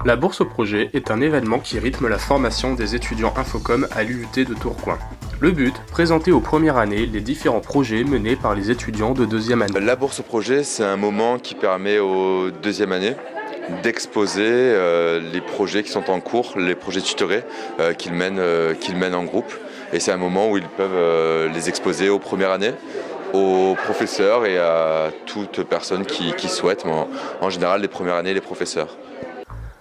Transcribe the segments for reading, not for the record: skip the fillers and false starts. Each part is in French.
La bourse au projet est un événement qui rythme la formation des étudiants Infocom à l'UUT de Tourcoing. Le but, présenter aux premières années les différents projets menés par les étudiants de deuxième année. La bourse au projet, c'est un moment qui permet aux deuxième années d'exposer les projets qui sont en cours, les projets tutorés qu'ils mènent en groupe. Et c'est un moment où ils peuvent les exposer aux premières années, aux professeurs et à toute personne qui souhaite, mais en général les premières années, les professeurs.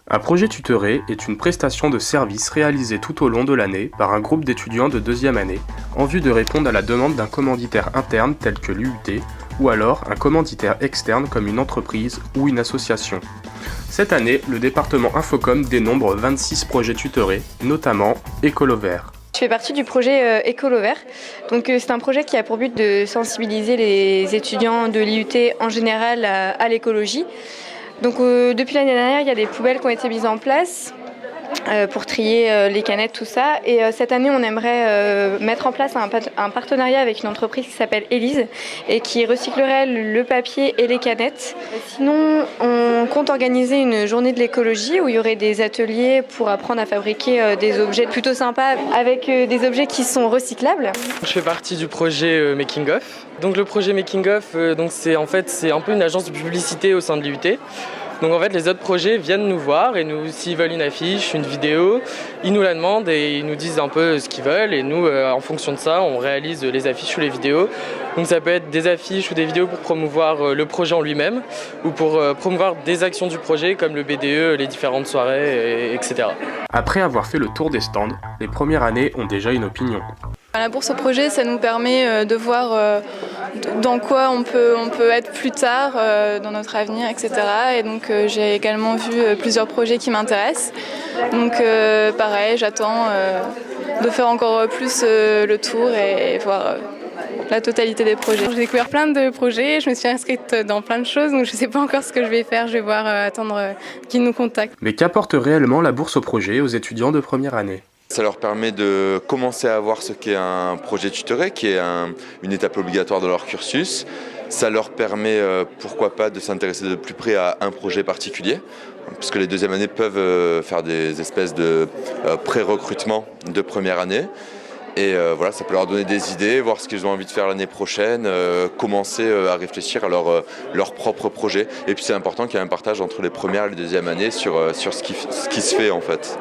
Un projet tutoré est une prestation de service réalisée tout au long de l'année par un groupe d'étudiants de deuxième année en vue de répondre à la demande d'un commanditaire interne tel que l'UUT ou alors un commanditaire externe comme une entreprise ou une association. Cette année, le département Infocom dénombre 26 projets tutorés, notamment Écolo Vert. Je fais partie du projet Écolo Vert. Donc, c'est un projet qui a pour but de sensibiliser les étudiants de l'IUT en général à l'écologie. Donc, depuis l'année dernière, il y a des poubelles qui ont été mises en place pour trier les canettes, tout ça. Et cette année, on aimerait mettre en place un partenariat avec une entreprise qui s'appelle Élise et qui recyclerait le papier et les canettes. Sinon, on compte organiser une journée de l'écologie où il y aurait des ateliers pour apprendre à fabriquer des objets plutôt sympas avec des objets qui sont recyclables. Je fais partie du projet Making Of. Donc le projet Making Of, c'est un peu une agence de publicité au sein de l'IUT. Donc en fait, les autres projets viennent nous voir et nous, s'ils veulent une affiche, une vidéo, ils nous la demandent et ils nous disent un peu ce qu'ils veulent. Et nous, en fonction de ça, on réalise les affiches ou les vidéos. Donc ça peut être des affiches ou des vidéos pour promouvoir le projet en lui-même ou pour promouvoir des actions du projet comme le BDE, les différentes soirées, etc. Après avoir fait le tour des stands, les premières années ont déjà une opinion. La bourse au projet, ça nous permet de voir dans quoi on peut être plus tard dans notre avenir, etc. Et donc j'ai également vu plusieurs projets qui m'intéressent. Donc pareil, j'attends de faire encore plus le tour et voir la totalité des projets. J'ai découvert plein de projets, je me suis inscrite dans plein de choses, donc je ne sais pas encore ce que je vais faire, je vais voir, attendre qu'ils nous contactent. Mais qu'apporte réellement la bourse au projet aux étudiants de première année ? Ça leur permet de commencer à voir ce qu'est un projet tutoré, qui est une étape obligatoire de leur cursus. Ça leur permet, pourquoi pas, de s'intéresser de plus près à un projet particulier, puisque les deuxièmes années peuvent faire des espèces de pré-recrutement de première année. Et voilà, ça peut leur donner des idées, voir ce qu'ils ont envie de faire l'année prochaine, commencer à réfléchir à leur propre projet. Et puis c'est important qu'il y ait un partage entre les premières et les deuxièmes années sur ce qui se fait en fait.